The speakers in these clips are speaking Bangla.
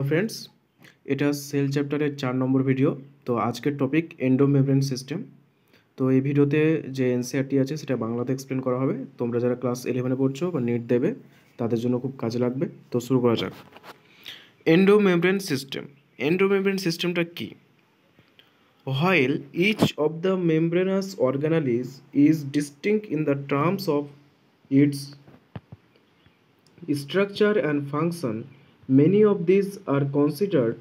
ফ্রেন্ডস, এটা সেল চ্যাপ্টারের 4 নম্বর ভিডিও। তো আজকের টপিক এন্ডোমেমব্রেন সিস্টেম। তো এই ভিডিওতে যে এনসিআরটি আছে সেটা বাংলাতে এক্সপ্লেন করা হবে। তোমরা যারা ক্লাস 11-এ পড়ছো বা নিট দেবে তাদের জন্য খুব কাজে লাগবে। তো শুরু করা যাক। Endomembrane system. এন্ডোমেমব্রেন সিস্টেমটা কি? While each of the membranous organelles is distinct in the terms of its structure and function, many of these are considered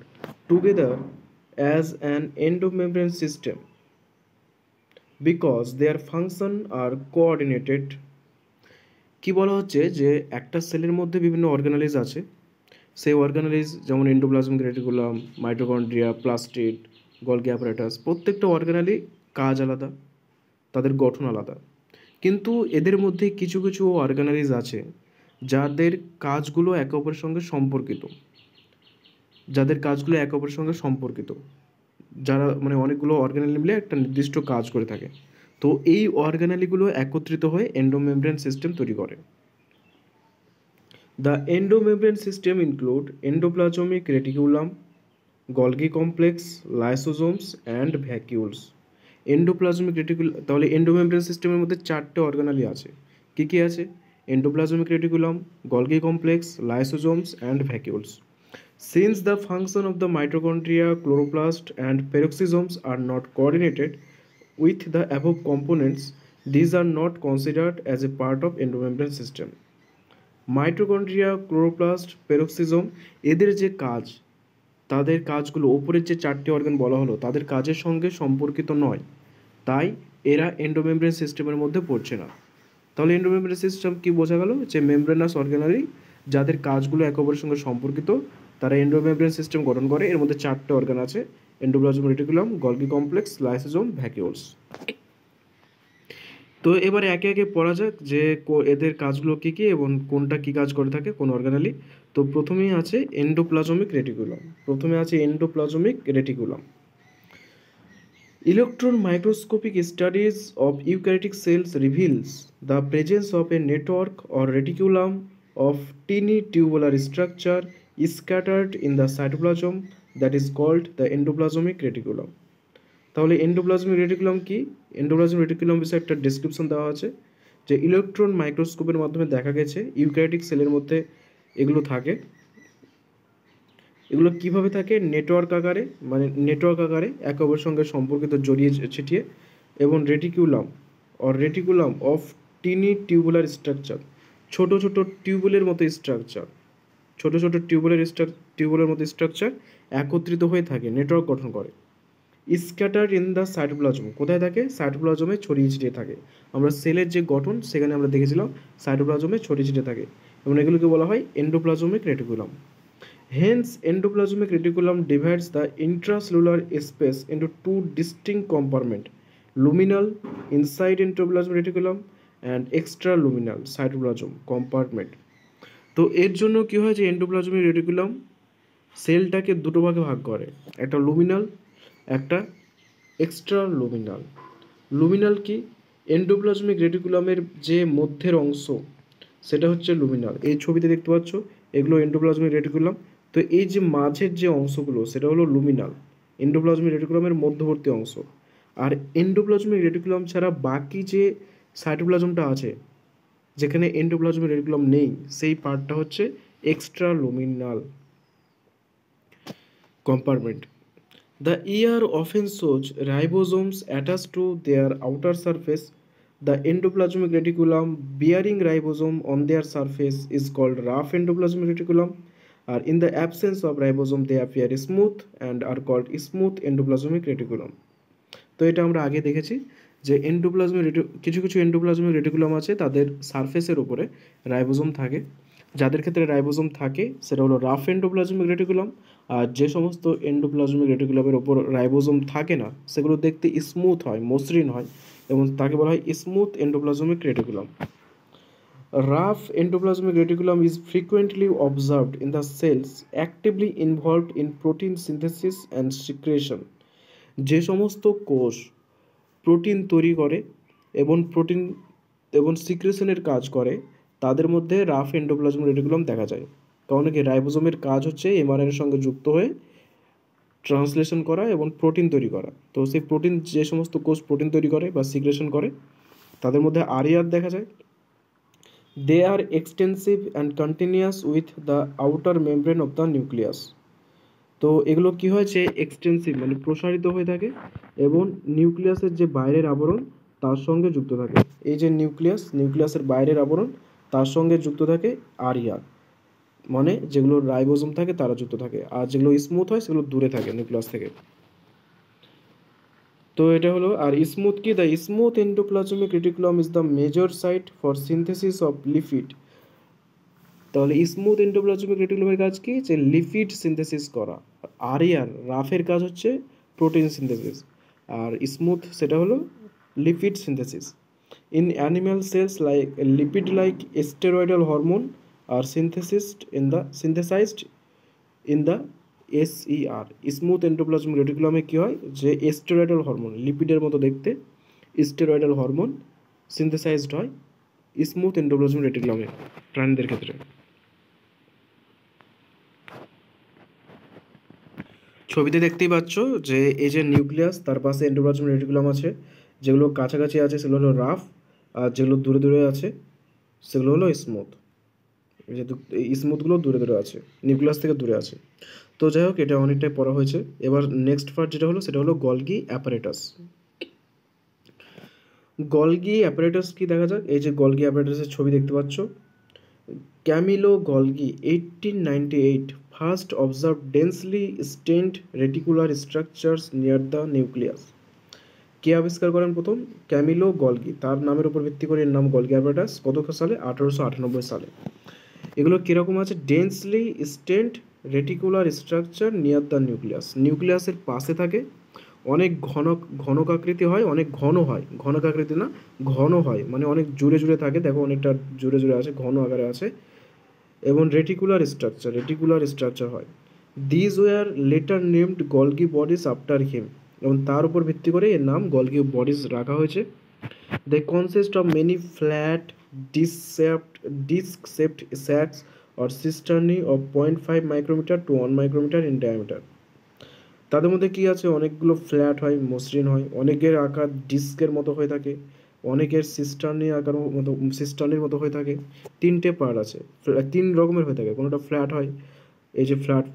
together as an endomembrane system because their function are coordinated. কি বলা হচ্ছে যে একটা সেলের মধ্যে বিভিন্ন অর্গানালিজ আছে। সেই অর্গানালিজ যেমন endoplasmic reticulum, mitochondria, plastid, Golgi apparatus, প্রত্যেকটা অর্গানালি কাজ আলাদা, তাদের গঠন আলাদা। কিন্তু এদের মধ্যে কিছু কিছু অর্গানালিজ আছে যাদের কাজগুলো একে অপরের সঙ্গে সম্পর্কিত, যারা মানে অনেকগুলো অর্গানালি মিলে একটা নির্দিষ্ট কাজ করে থাকে। তো এই অর্গানালিগুলো একত্রিত হয়ে এন্ডোমেমব্রেন সিস্টেম তৈরি করে। The endomembrane system include endoplasmic reticulum, Golgi complex, lysosomes and vacuoles. তাহলে এন্ডোমেমব্রেন সিস্টেমের মধ্যে 4টে অর্গানালি আছে। কী কী আছে? Endoplasmic reticulum, Golgi complex, lysosomes and vacuoles. Since the function of the mitochondria, chloroplast, and peroxisomes are not coordinated with the above components, these are not considered as a part of endomembrane system. Mitochondria, chloroplast, peroxisome, এদের যে কাজ, তাদের কাজগুলো ওপরের যে 4টে অর্গান বলা হলো তাদের কাজের সঙ্গে সম্পর্কিত নয়, তাই এরা এন্ডোমেমব্রেন সিস্টেমের মধ্যে পড়ছে না। তাহলে এন্ডোমেমব্রেন সিস্টেম কি বোঝা গেল? যে মেমব্রেনাস অর্গানালি যাদের কাজগুলো একে অপরের সঙ্গে সম্পর্কিত তারা এন্ডোমেমব্রেন সিস্টেম গঠন করে। এর মধ্যে 4টে অর্গান আছে: endoplasmic reticulum, Golgi complex, lysosome, vacuoles. তো এবারে একে একে পড়া যাক যে এদের কাজগুলো কী কী এবং কোনটা কী কাজ করে থাকে কোন অর্গানালি। তো প্রথমেই আছে endoplasmic reticulum. Electron microscopic studies of eukaryotic cells reveals the presence of a network or reticulum of tiny tubular structure scattered in the cytoplasm that is called the endoplasmic reticulum. তাহলে এন্ডোপ্লাজমিক রেটিকুলাম কি? এন্ডোপ্লাজমিক রেটিকুলাম বিষয়ে একটা ডেসক্রিপশন দেওয়া আছে যে ইলেকট্রন মাইক্রোস্কোপের মাধ্যমে দেখা গেছে ইউক্যারিওটিক সেলের মধ্যে এগুলো থাকে। এগুলো কিভাবে থাকে? নেটওয়ার্ক আকারে একে অপরের সঙ্গে সম্পর্কিত, জড়িয়ে ছিটিয়ে, এবং reticulum of tiny tubular structure, ছোট ছোট টিউবুলের মতো স্ট্রাকচার একত্রিত হয়ে থাকে, নেটওয়ার্ক গঠন করে। স্ক্যাটার্ড ইন দ্য সাইটোপ্লাজম, কোথায় থাকে? সাইটোপ্লাজমে ছড়িয়ে ছিটিয়ে থাকে। আমরা সেলের যে গঠন সেখানে আমরা দেখেছিলাম সাইটোপ্লাজমে ছড়িয়ে ছিটিয়ে থাকে, এবং এগুলোকে বলা হয় endoplasmic reticulum. Hence, endoplasmic reticulum divides the intracellular space into two distinct compartments: luminal inside endoplasmic reticulum and extraluminal cytoplasm compartment. তো এর জন্য কি হয় যে এন্ডোপ্লাজমিক রেটিকুলাম সেলটাকে দুটো ভাগে ভাগ করে, একটা লুমিনাল, একটা এক্সট্রালুমিনাল। লুমিনাল কি? এন্ডোপ্লাজমিক রেটিকুলামের যে মধ্যের অংশ সেটা হচ্ছে লুমিনাল। এই ছবিতে দেখতে পাচ্ছ এগুলো এন্ডোপ্লাজমিক রেটিকুলাম। তো এই যে মাঝের যে অংশগুলো সেটা হলো লুমিনাল, এন্ডোপ্লাজমিক রেটিকুলামের মধ্যবর্তী অংশ। আর এন্ডোপ্লাজমিক রেটিকুলাম ছাড়া বাকি যে সাইটোপ্লাজমটা আছে, যেখানে এন্ডোপ্লাজমিক রেটিকুলাম নেই, সেই পার্টটা হচ্ছে এক্সট্রালুমিনাল compartment. The ear often shows ribosomes attached to their outer surface. The endoplasmic reticulum bearing ribosome on their surface is called rough endoplasmic reticulum. Or in the absence of ribosome, they appear smooth and are called smooth endoplasmic reticulum. তো এটা আমরা আগে দেখেছি যে কিছু কিছু এন্ডোপ্লাজমিক রেটিকুলাম আছে তাদের সারফেসের উপরে রাইবোজোম থাকে। যাদের ক্ষেত্রে রাইবোজোম থাকে সেটা হলো রাফ এন্ডোপ্লাজমিক রেটিকুলাম। আর যে সমস্ত এন্ডোপ্লাজমিক রেটিকুলামের ওপর রাইবোজোম থাকে না সেগুলো দেখতে স্মুথ হয়, মসৃণ হয়, এবং তাকে বলা হয় smooth endoplasmic reticulum. Rough endoplasmic reticulum is frequently observed in the cells actively involved in protein synthesis and secretion. যে সমস্ত কোষ প্রোটিন তৈরি করে এবং সিক্রেশনের কাজ করে তাদের মধ্যে রাফ এন্ডোপ্লাজমিক রেটিকুলাম দেখা যায়। কারণ কি রাইবোজোমের কাজ হচ্ছে এমআরএনএর সঙ্গে যুক্ত হয়ে ট্রান্সলেশন করা এবং প্রোটিন তৈরি করা। তো সেই প্রোটিন, যে সমস্ত কোষ প্রোটিন তৈরি করে বা সিক্রেশন করে, তাদের মধ্যে আরইআর দেখা যায়। They are extensive and continuous with the outer membrane of the nucleus. তো এগুলো কি হয়েছে, এক্সটেন্সিভ মানে প্রসারিত হয়ে থাকে এবং নিউক্লিয়াসের যে বাইরের আবরণ তার সঙ্গে যুক্ত থাকে। এই যে নিউক্লিয়াসের বাইরের আবরণ তার সঙ্গে যুক্ত থাকে আরইআর, মানে যেগুলো রাইবোজোম থাকে তারা যুক্ত থাকে, আর যেগুলো স্মুথ হয় সেগুলো দূরে থাকে নিউক্লিয়াস থেকে। তো এটা হলো। আর স্মুথ কি, the smooth endoplasmic reticulum is the major site for synthesis of lipid. তাহলে স্মুথ এন্ডোপ্লাজমিক রেটিকুলামের কাজ কি, যে লিপিড সিনথেসিস করা। আরইআর রাফের কাজ হচ্ছে প্রোটিন সিনথেসিস, আর স্মুথ সেটা হলো lipid synthesis. In animal cells like lipid like steroidal hormone are synthesized in the SER। Smooth endoplasmic রেটিকুলামে কী হয়, যে স্টেরয়েডাল হরমোন, লিপিডের মতো দেখতে স্টেরয়েডাল হরমোন সিনথেসাইজড হয় স্মুথ এন্ডোপ্লাজমিক রেটিকুলামে প্রাণীদের ক্ষেত্রে। ছবিতে দেখতেই পাচ্ছ যে এই যে নিউক্লিয়াস, তার পাশে এন্ডোপ্লাজমিক রেটিকুলাম আছে। যেগুলো কাছাকাছি আছে সেগুলো হলো রাফ, আর যেগুলো দূরে দূরে আছে সেগুলো হলো স্মুথ। যেহেতু এই স্মুথগুলো দূরে দূরে আছে, নিউক্লিয়াস থেকে দূরে আছে। তো যাই হোক, এটা অনেকটাই পড়া হয়েছে। এবার নেক্সট পার্ট যেটা হলো সেটা হলো গলগি অ্যাপারেটাস। গলগি অ্যাপারেটাস কি দেখা যাক। এই যে গলগি অ্যাপারেটাসের ছবি দেখতে পাচ্ছ। Camillo Golgi 1898 first observe densely stained reticular structures near the nucleus. কে আবিষ্কার করেন প্রথম? Camillo Golgi. তার নামের উপর ভিত্তি করে এর নাম গলগি অ্যাপারেটাস। কত সালে? 1898 সালে। এগুলো কীরকম আছে? Densely stained reticular structure near the nucleus. নিউক্লিয়াসের পাশে থাকে, অনেক ঘনকাকৃতি হয়, অনেক ঘন হয়। ঘনকাকৃতি না, ঘন হয়, মানে অনেক জুড়ে জুড়ে থাকে। দেখো অনেকটা জুড়ে জুড়ে আছে, ঘন আকারে আছে, এবং রেটিকুলার স্ট্রাকচার হয়। These war letter named Golgi bodies after him. এবং তার উপর ভিত্তি করে এর নাম গলগি বডিজ রাখা হয়েছে। They consist of many flat, disc-shaped sacs or cisternae of 0.5 micrometer to 1 micrometer in diameter. তাদের মধ্যে কি আছে? অনেকগুলো ফ্ল্যাট হয়, মসৃণ হয়, অনেকের আকার ডিস্কের মতো হয়ে থাকে, অনেকের সিস্টার্নির মতো হয়ে থাকে। তিনটে পার্ট আছে, তিন রকমের হয়ে থাকে। কোনোটা ফ্ল্যাট হয়, এই যে ফ্ল্যাট,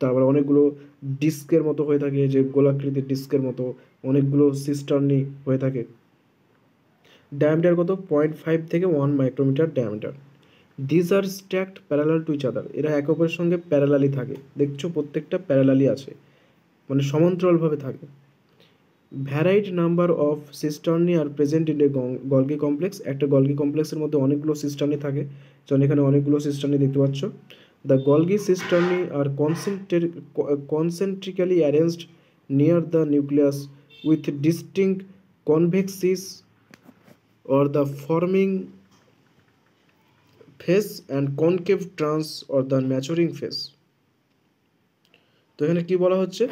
তারপরে অনেকগুলো ডিস্কের মতো হয়ে থাকে, যে গোলাকৃতির ডিস্কের মতো, অনেকগুলো সিস্টার্নি হয়ে থাকে। ডায়ামিটার কত? 0.5 থেকে 1 micrometre diameter. These are stacked parallel to each other. এরা একে অপরের সঙ্গে প্যারালালি থাকে। দেখছো প্রত্যেকটা প্যারালালি আছে, মানে সমান্তরালভাবে থাকে। Varied number of cisternae are present in a Golgi complex. একটা গলগি কমপ্লেক্সের মধ্যে অনেকগুলো সিস্টার্নি থাকে, যেমন এখানে অনেকগুলো সিস্টার্নি দেখতে পাচ্ছ। The Golgi cisternae are concentrically arranged near the nucleus with distinct convex cis or the forming phase and concave trans or the maturing phase। তো এখানে কি বলা হচ্ছে,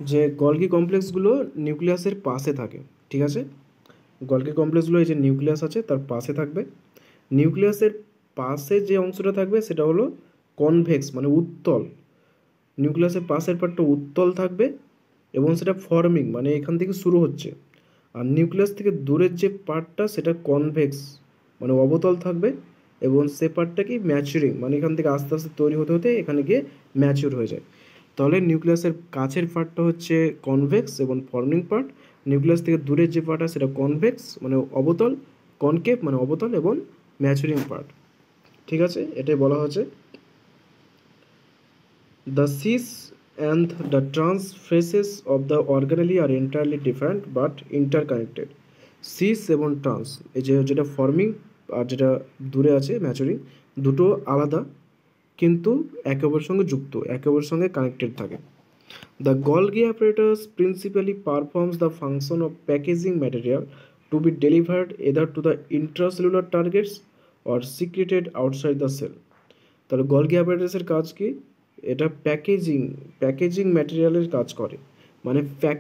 যে গলগি কমপ্লেক্সগুলো নিউক্লিয়াসের পাশে থাকে। ঠিক আছে, গলগি কমপ্লেক্সগুলো এই যে নিউক্লিয়াস আছে তার পাশে থাকবে। নিউক্লিয়াসের পাশে যে অংশটা থাকবে সেটা হলো কনভেক্স, মানে উত্তল। নিউক্লিয়াসের পাশের পার্টটা উত্তল থাকবে এবং সেটা ফর্মিং, মানে এখান থেকে শুরু হচ্ছে। আর নিউক্লিয়াস থেকে দূরের যে পার্টটা সেটা কনভেক্স, মানে অবতল থাকবে, এবং সে পার্টটা কি ম্যাচুরিং, মানে এখান থেকে আস্তে আস্তে তৈরি হতে হতে এখানে গিয়ে ম্যাচিউর হয়ে যায়। তাহলে নিউক্লিয়াসের কাছের পার্টটা হচ্ছে কনভেক্স এবং ফর্মিং পার্ট। নিউক্লিয়াস থেকে দূরের যে পার্ট আছে সেটা কনভেক্স মানে অবতল, কনকেভ মানে অবতল, এবং ম্যাচুরিং পার্ট। ঠিক আছে, এটাই বলা হচ্ছে। The cis and the trans phases of the organelle are entirely different but interconnected। Cis এবং ট্রান্স, এই যে যেটা ফর্মিং আর যেটা দূরে আছে ম্যাচুরিং, দুটো আলাদা কিন্তু একে অপরের সঙ্গে যুক্ত, একে অপরের সঙ্গে কানেক্টেড থাকে। The Golgi apparatus principally performs the function of packaging material to be delivered either to the intracellular targets or secreted outside the cell। তাহলে গলগি অ্যাপারেটাসের কাজ কি? এটা প্যাকেজিং ম্যাটেরিয়ালের কাজ করে, মানে প্যাক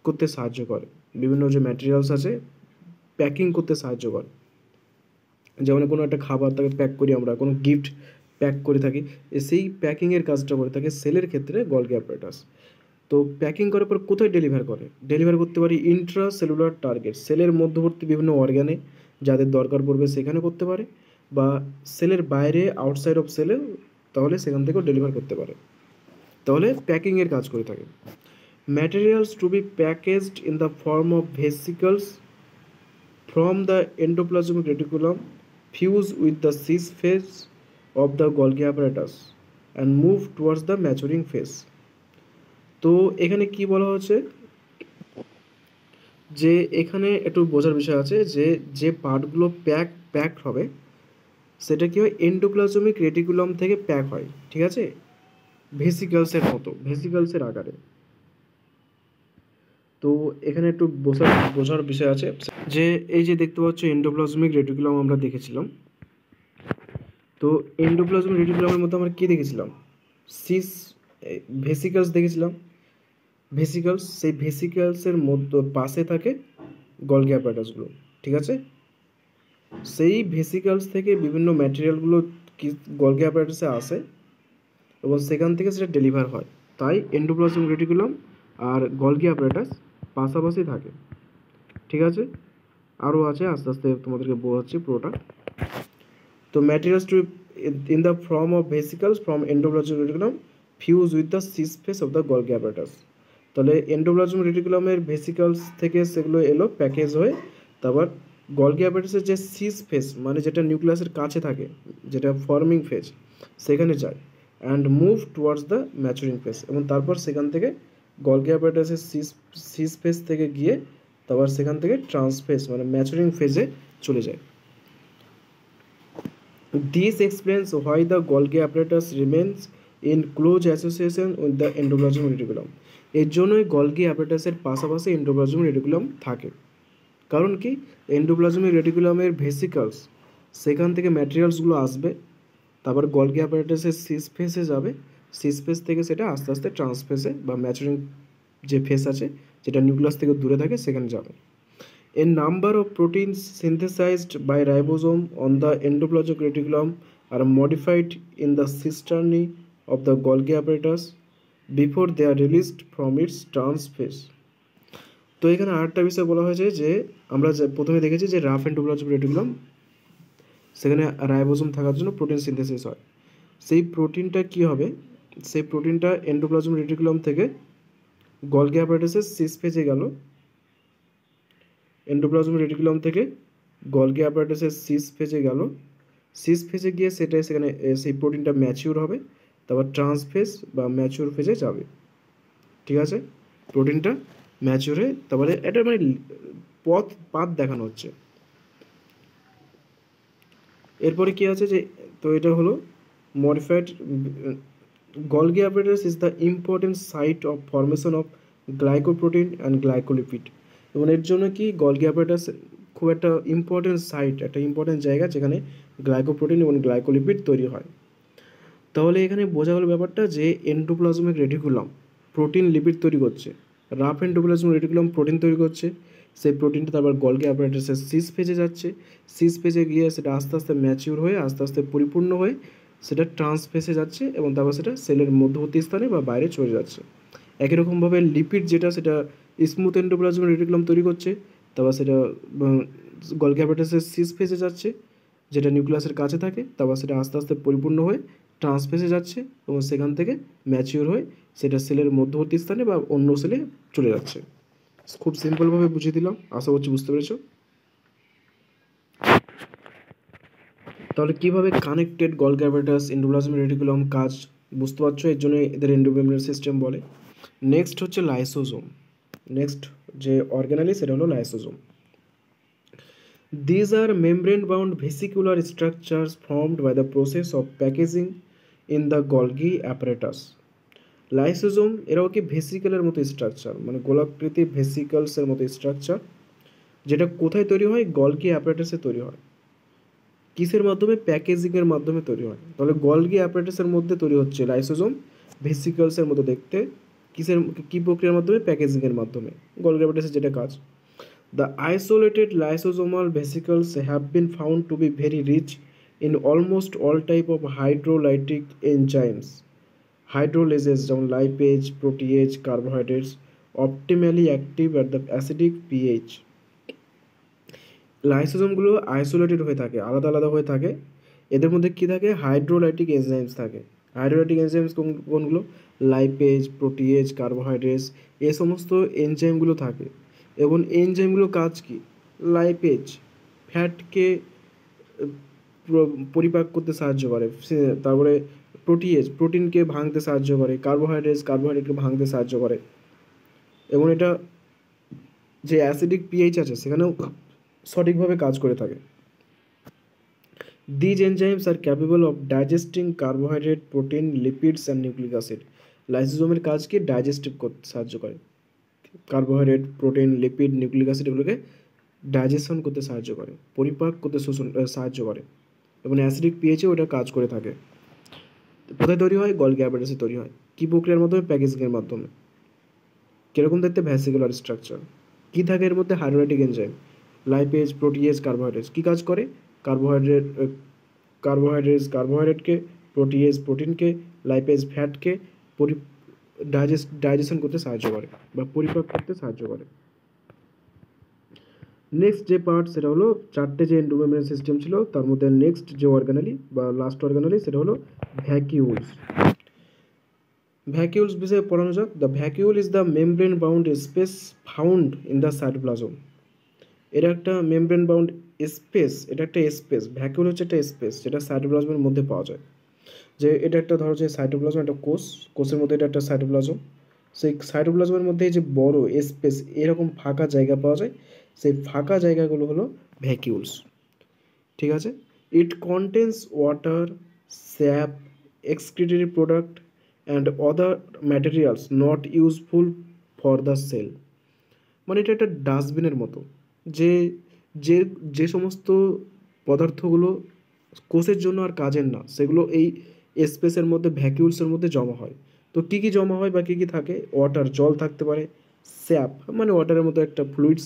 করতে সাহায্য করে। বিভিন্ন যে ম্যাটেরিয়ালস আছে প্যাকিং করতে সাহায্য করে। যেমন কোনো একটা খাবার তাকে প্যাক করি, আমরা কোনো গিফট প্যাক করে থাকি, সেই প্যাকিংয়ের কাজটা করে থাকে সেলের ক্ষেত্রে গলগি অ্যাপারেটাস। তো প্যাকিং করার পর কোথায় ডেলিভার করে? ডেলিভার করতে পারি ইন্ট্রা সেলুলার টার্গেট, সেলের মধ্যবর্তী বিভিন্ন অর্গানে যাদের দরকার পড়বে সেখানে করতে পারে, বা সেলের বাইরে আউটসাইড অফ সেলে, তাহলে সেখান থেকেও ডেলিভার করতে পারে। তাহলে প্যাকিংয়ের কাজ করে থাকে। Materials to be packaged in the form of vesicles from the endoplasmic reticulum fuse with the cis phase of the Golgi apparatus and move towards the maturing phase. তো এখানে কি বলা হচ্ছে যে এখানে একটু বোঝার বিষয় আছে যে যে পার্টগুলো প্যাক হবে সেটা কি হয়, এন্ডোপ্লাজমিক রেটিকুলাম থেকে প্যাক হয়, ঠিক আছে, ভেসিকলসের মতো, ভেসিকলসের আকারে। তো এখানে একটু বোঝার বিষয় আছে যে এই যে দেখতে পাচ্ছ এন্ডোপ্লাজমিক রেটিকুলাম আমরা দেখেছিলাম। তো এন্ডোপ্লাজমিক রেটিকুলামের মধ্যে আমরা কী দেখেছিলাম, সিস ভেসিকলস দেখেছিলাম। ভেসিকলস, সেই ভেসিকলসের মধ্যে পাশে থাকে গলগি অ্যাপারেটাসগুলো, ঠিক আছে। সেই ভেসিকলস থেকে বিভিন্ন ম্যাটেরিয়ালগুলো কি গলগি অ্যাপারেটাসে আসে এবং সেখান থেকে সেটা ডেলিভার হয়। তাই এন্ডোপ্লাজমিক রেটিকুলাম আর গলগি অ্যাপারেটাস পাশাপাশি থাকে, ঠিক আছে। আরও আছে, আস্তে আস্তে তোমাদেরকে বোঝাচ্ছি পুরোটা। তো materials to in the form of vesicles from endoplasmic reticulum fuse with the cis face of the Golgi apparatus. তাহলে এন্ডোপ্লাজমিক রেটিকুলামের ভেসিকলস থেকে সেগুলো এলো প্যাকেজ হয়ে, তারপর গলগি অ্যাপারেটাসের যে সিস ফেস মানে যেটা নিউক্লিয়াসের কাছে থাকে, যেটা ফর্মিং ফেজ, সেখানে যায় and move towards the maturing face, এবং তারপর সেখান থেকে গলগি অ্যাপারেটাসের সিস ফেজ থেকে গিয়ে তারপর সেখান থেকে ট্রান্সফেজ মানে ম্যাচুরিং ফেজে চলে যায়। This explains why the Golgi apparatus remains in close association with the endoplasmic reticulum. এর জন্যই গলগি অ্যাপারেটাসের পাশাপাশি এন্ডোপ্লাজমিক রেটিকুলাম থাকে। কারণ কি, এন্ডোপ্লাজমিক রেটিকুলামের ভেসিকলস সেখান থেকে ম্যাটেরিয়ালসগুলো আসবে, তারপর গলগি অ্যাপারেটাসের সিস ফেসে যাবে, সিস ফেস থেকে সেটা আস্তে আস্তে ট্রান্সফেসে বা ম্যাচুরিং যে ফেস আছে যেটা নিউক্লিয়াস থেকে দূরে থাকে সেখানে যাবে। A number of proteins synthesized by ribosome on the endoplasmic reticulum are modified in the cisternae of the Golgi apparatus before they are released from its transphase. তো এখানে আরেকটা বিষয় বলা হয়েছে যে আমরা প্রথমে দেখেছি যে রাফ এন্ডোপ্লাজমিক রেটিকুলাম, সেখানে রাইবোজোম থাকার জন্য প্রোটিন সিনথেসিস হয়। সেই প্রোটিনটা কি হবে, সেই প্রোটিনটা এন্ডোপ্লাজমিক রেটিকুলাম থেকে গলগি অ্যাপারেটাসের সিস ফেজে গেল, এন্ডোপ্লাজমিক রেটিকুলাম থেকে গলগি অ্যাপারেটাসের সিস ফেজে গেল, সিস ফেজে গিয়ে সেটা সেখানে সেই প্রোটিনটা ম্যাচিউর হবে, তারপর ট্রান্সফেজ বা ম্যাচিউর ফেজে যাবে, ঠিক আছে। প্রোটিনটা ম্যাচিউর হয়ে তারপরে এটা মানে পাথ দেখানো হচ্ছে। এরপরে কি আছে যে, তো এটা হলো modified Golgi apparatus is the important site of formation of glycoprotein and glycolipid. এবং এর জন্য কি গলগি অ্যাপারেটাস খুব একটা ইম্পর্টেন্ট সাইট, একটা ইম্পর্টেন্ট জায়গা যেখানে গ্লাইকোপ্রোটিন এবং গ্লাইকোলিপিড তৈরি হয়। তাহলে এখানে বোঝা গেল ব্যাপারটা যে এন্ডোপ্লাজমিক রেটিকুলাম প্রোটিন লিপিড তৈরি করছে, রাফ এন্ডোপ্লাজমিক রেটিকুলাম প্রোটিন তৈরি করছে, সেই প্রোটিনটা তারপর গলগি অ্যাপারেটাসের সিস ফেজে যাচ্ছে, সিস ফেজে গিয়ে সেটা আস্তে আস্তে ম্যাচিউর হয়ে আস্তে আস্তে পরিপূর্ণ হয়ে সেটা ট্রান্সফেসে যাচ্ছে এবং তারপর সেটা সেলের মধ্যবর্তী স্থানে বা বাইরে চলে যাচ্ছে। একই রকমভাবে লিপিড যেটা সেটা স্মুথ এন্ডোপ্লাজমিক রেটিকুলাম তৈরি করছে, তারপর সেটা গলগি অ্যাপারেটাসের সিস ফেজে যাচ্ছে যেটা নিউক্লিয়াসের কাছে থাকে, তারপর সেটা আস্তে আস্তে পরিপূর্ণ হয়ে ট্রান্সফেসে যাচ্ছে এবং সেখান থেকে ম্যাচিওর হয়ে সেটা সেলের মধ্যবর্তী স্থানে বা অন্য সেলে চলে যাচ্ছে। খুব সিম্পলভাবে বুঝিয়ে দিলাম, আশা করছি বুঝতে পেরেছো। তাহলে কীভাবে connected Golgi apparatus endoplasmic reticulum কাজ বুঝতে পারছো, এর জন্য এদের এন্ডোমেমব্রেন সিস্টেম বলে। নেক্সট হচ্ছে লাইসোজোম। নেক্সট যে অর্গানেলি সেটা হলো lysosome. These are membrane-bound vesicular structures formed by the process of packaging in the Golgi apparatus. Lysosome এরাও কি ভেসিকেলের মতো স্ট্রাকচার, মানে গোলাকৃতি ভেসিকলসের মতো স্ট্রাকচার, যেটা কোথায় তৈরি হয়, গলগি অ্যাপারেটাসে তৈরি হয়। কিসের মাধ্যমে, প্যাকেজিংয়ের মাধ্যমে তৈরি হয়। তাহলে গলগি অ্যাপারেটাসের মধ্যে তৈরি হচ্ছে লাইসোজোম, ভেসিকলসের মতো দেখতে, কিসের কি প্রক্রিয়ার মাধ্যমে, প্যাকেজিংয়ের মাধ্যমে, গলগি অ্যাপারেটাসের যেটা কাজ। The isolated lysosomal vesicles have been found to be very rich in almost all type of hydrolytic enzymes. Hydrolysis যেমন lipase, protease, carbohydrates optimally active at the acidic pH. লাইসোজোমগুলো আইসোলেটেড হয়ে থাকে, আলাদা আলাদা হয়ে থাকে। এদের মধ্যে কী থাকে? হাইড্রোলাইটিক এনজাইমস থাকে। হাইড্রোলাইটিক এনজাইমস কোনগুলো? লাইপেজ, প্রোটিয়েজ, কার্বোহাইড্রেটস, এ সমস্ত এনজাইমগুলো থাকে। এবং এনজাইমগুলোর কাজ কি? লাইপেজ ফ্যাটকে পরিপাক করতে সাহায্য করে, তারপরে প্রোটিয়েজ প্রোটিনকে ভাঙতে সাহায্য করে, কার্বোহাইড্রেটকে ভাঙতে সাহায্য করে। এবং এটা যে অ্যাসিডিক পিএইচ আছে সেখানেও সঠিকভাবে কাজ করে থাকে। These enzymes are capable of digesting carbohydrate, protein, lipids and nucleic acid. লাইসোজোমের কাজ কি? ডাইজেস্টিভ করতে সাহায্য করে। Carbohydrate, protein, lipid, nucleic acid এগুলোকে ডাইজেশন করতে সাহায্য করে, পরিপাক করতে সাহায্য করে এবং অ্যাসিডিক পিএইচে ওটা কাজ করে থাকে। কোথায় তৈরি হয়? গলগি অ্যাপারেটাসে তৈরি হয়। কী প্রক্রিয়ার মাধ্যমে? প্যাকেজিংয়ের মাধ্যমে। কীরকম দেখতে? ভ্যাসিকুলার স্ট্রাকচার। কী থাকে এর মধ্যে? Hydrolytic enzyme, lipase, protease, carbohydrates. কী কাজ করে? কার্বোহাইড্রেটকে, প্রোটিয়েজ প্রোটিনকে, লাইপেজ ফ্যাটকে ডাইজেশন করতে সাহায্য করে বা পরিপাক করতে সাহায্য করে। নেক্সট যে পার্ট সেটা হলো, চারটে যে এন্ডোমেমব্রেন সিস্টেম ছিল তার মধ্যে নেক্সট যে অর্গানালি বা লাস্ট অর্গানালি সেটা হলো ভ্যাকিউলস। ভ্যাকিউলস বিষয়ে পড়ানো যাক। The vacuole is the membrane bound space found in the cytoplasm. এটা একটা মেমব্রেন বাউন্ড স্পেস, এটা একটা স্পেস। ভ্যাকিউল হচ্ছে একটা স্পেস যেটা সাইটোপ্লাজমের মধ্যে পাওয়া যায়। যে এটা একটা ধরো যে সাইটোপ্লাজম একটা কোষের মধ্যে এটা একটা সাইটোপ্লাজম। সেই সাইটোপ্লাজমের মধ্যে যে বড় স্পেস, এরকম ফাঁকা জায়গা পাওয়া যায়, সেই ফাঁকা জায়গাগুলো হলো ভ্যাকিউলস। ঠিক আছে? It contains water, sap, excretory product and other materials not useful for the cell. মানে এটা একটা ডাস্টবিনের মতো, যে যে যে সমস্ত পদার্থগুলো কোষের জন্য আর কাজের না সেগুলো এই স্পেসের মধ্যে, ভ্যাকিউলসের মধ্যে জমা হয়। তো কী কী জমা হয় বা কী কী থাকে? ওয়াটার, জল থাকতে পারে। স্যাপ মানে ওয়াটারের মতো একটা ফ্লুইডস।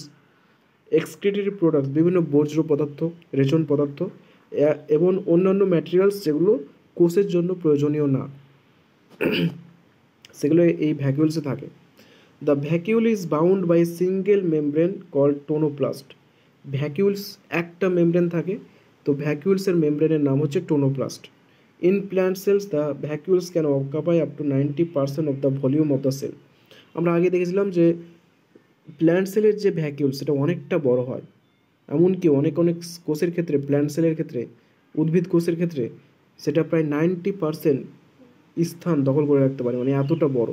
এক্সক্রিটরি প্রোডাক্ট বিভিন্ন বর্জ্য পদার্থ, রেচন পদার্থ এবং অন্যান্য ম্যাটেরিয়ালস যেগুলো কোষের জন্য প্রয়োজনীয় না, সেগুলো এই ভ্যাকিউলসে থাকে। The vacuole is bound by single membrane called tonoplast. Vacuoles একটা মেমব্রেন থাকে, তো ভ্যাকিউলসের মেমব্রেনের নাম হচ্ছে tonoplast. In plant cells the vacuoles can occupy up to 90% of the volume of the cell. আমরা আগে দেখেছিলাম যে প্ল্যান্ট সেলের যে ভ্যাকিউল সেটা অনেকটা বড় হয়, এমনকি অনেক কোষের ক্ষেত্রে, প্ল্যান্ট সেলের ক্ষেত্রে, উদ্ভিদ কোষের ক্ষেত্রে সেটা প্রায় 90% স্থান দখল করে রাখতে পারে। মানে এতটা বড়,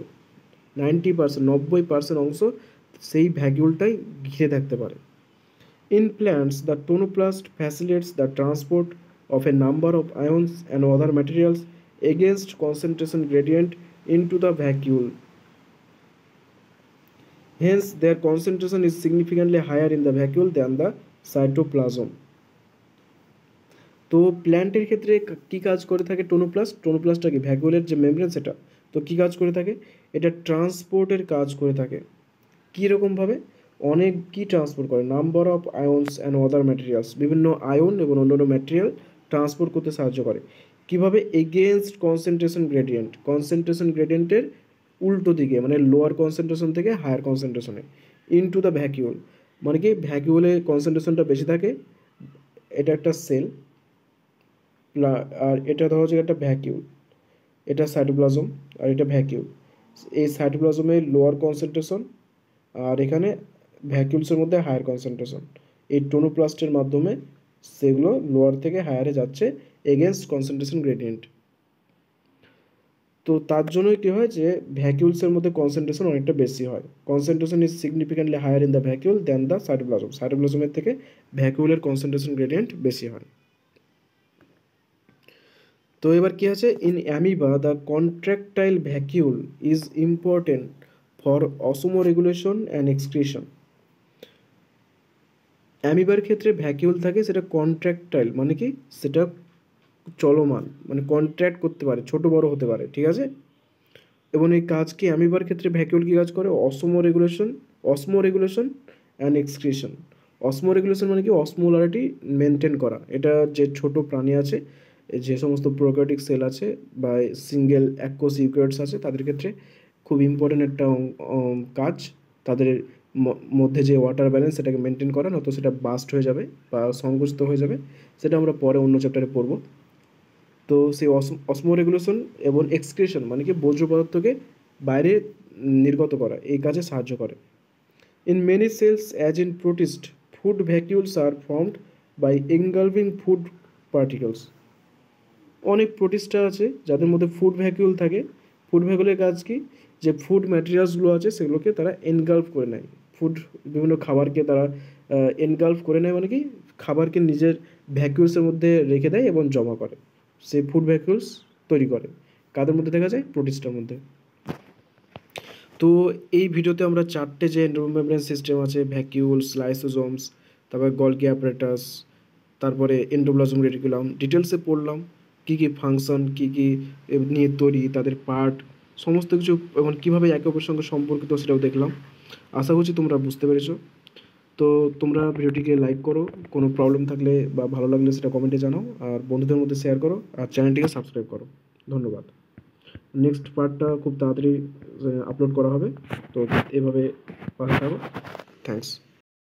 90% অংশ সেই ভ্যাকিউলটাই ঘিরে থাকতে পারে। In plants, the tonoplast facilitates the transport of a number of ions and other materials against concentration gradient into the vacuole. Hence, their concentration is significantly higher in the vacuole than the cytoplasm. তো প্ল্যান্টের ক্ষেত্রে কী কাজ করে থাকে টোনোপ্লাস্ট? টোনোপ্লাস্টটা কি? ভ্যাকুলের যে মেমব্রেন সেটা। তো কী কাজ করে থাকে? এটা ট্রান্সপোর্টের কাজ করে থাকে। কীরকমভাবে? অনেক কী ট্রান্সপোর্ট করে? Number of আয়ন্স and other materials, বিভিন্ন আয়ন এবং অন্যান্য ম্যাটেরিয়াল ট্রান্সপোর্ট করতে সাহায্য করে। কীভাবে? এগেনস্ট কনসেন্ট্রেশন গ্রেডিয়েন্ট, কনসেন্ট্রেশন গ্রেডিয়েন্টের উল্টো দিকে, মানে লোয়ার কনসেন্ট্রেশন থেকে হায়ার কনসেন্ট্রেশনে, ইনটু দ্য ভ্যাকিউল। মানে কি? ভ্যাকিউলে কনসেন্ট্রেশনটা বেশি থাকে। এটা একটা সেল, আর এটা ধরো যে একটা ভ্যাকিউল, এটা সাইটোপ্লাজম আর এটা ভ্যাকিউল। এই সাইটোপ্লাজমের লোয়ার কনসেন্ট্রেশন আর এখানে ভ্যাকিউলসের মধ্যে হায়ার কনসেন্ট্রেশন। এই টোনোপ্লাস্টের মাধ্যমে সেগুলো লোয়ার থেকে হায়ারে যাচ্ছে এগেনস্ট কনসেন্ট্রেশন গ্রেডিয়েন্ট। তো তার জন্যই কী হয় যে ভ্যাকিউলসের মধ্যে কনসেন্ট্রেশন অনেকটা বেশি হয়। Concentration is significantly higher in the vacuole than the cytoplasm. সাইটোপ্লাজমের থেকে ভ্যাকিউলের কনসেন্ট্রেশন গ্রেডিয়েন্ট বেশি হয়। তো এবার কী আছে? In amoeba the contractile vacuole is important for osmoregulation and excretion. অ্যামিবার ক্ষেত্রে ভ্যাকিউল থাকে, সেটা কন্ট্রাকটাইল মানে কি? সেটা চলমান, মানে কন্ট্র্যাক্ট করতে পারে, ছোট বড় হতে পারে। ঠিক আছে? এবং এই কাজ কি? অ্যামিবার ক্ষেত্রে ভ্যাকিউল কী কাজ করে? Osmoregulation and excretion. অসমোরেগুলেশন মানে কি অসমোলারিটি মেনটেন করা। এটা যে ছোট প্রাণী আছে, যে সমস্ত প্রোক্যারিওটিক সেল আছে বা সিঙ্গেল অ্যাকোয়াস ইউক্যারিওটস আছে, তাদের ক্ষেত্রে খুব ইম্পর্টেন্ট একটা কাজ। তাদের মধ্যে যে ওয়াটার ব্যালেন্স সেটাকে মেনটেন করা, নয়তো সেটা বাস্ট হয়ে যাবে বা সংকুচিত হয়ে যাবে। সেটা আমরা পরে অন্য চ্যাপ্টারে পড়ব। তো সেই অসমোরেগুলেশন এবং এক্সক্রিশন মানে কি বর্জ্য পদার্থকে বাইরে নির্গত করা, এই কাজে সাহায্য করে। In many cells, as in protists, food vacuoles are formed by engulfing food particles. অনেক প্রোটিস্টা আছে যাদের মধ্যে ফুড ভ্যাকুয়াল থাকে। ফুড ভ্যাকুয়ালের কাজ কি, যে ফুড ম্যাটেরিয়ালসগুলো আছে সেগুলোকে তারা এনগালফ করে নেয়। বিভিন্ন খাবারকে তারা এনগালফ করে নেয়, মানে কি খাবারকে নিজের ভ্যাকুয়ালসের মধ্যে রেখে দেয় এবং জমা করে, সেই ফুড ভ্যাকুয়ালস তৈরি করে। কাদের মধ্যে দেখা যায়? প্রোটিস্টার মধ্যে। তো এই ভিডিওতে আমরা 4টে যে এন্ডোমেমব্রেন সিস্টেম আছে, ভ্যাকিউলস, লাইসোজোমস, তারপরে গলগি অ্যাপারেটাস, তারপরে এন্ডোপ্লাজম রেটিকুলাম, ডিটেলসে পড়লাম কী কী ফাংশন, কী কী নিয়ে তৈরি, তাদের পার্ট, সমস্ত কিছু এবং কীভাবে একে অপরের সঙ্গে সম্পর্কিত সেটাও দেখলাম। আশা করছি তোমরা বুঝতে পেরেছো। তো তোমরা ভিডিওটিকে লাইক করো, কোনো প্রবলেম থাকলে বা ভালো লাগলে সেটা কমেন্টে জানাও, আর বন্ধুদের মধ্যে শেয়ার করো, আর চ্যানেলটিকে সাবস্ক্রাইব করো। ধন্যবাদ। নেক্সট পার্টটা খুব তাড়াতাড়ি আপলোড করা হবে, তো এভাবে পাশে থাকো। থ্যাংকস।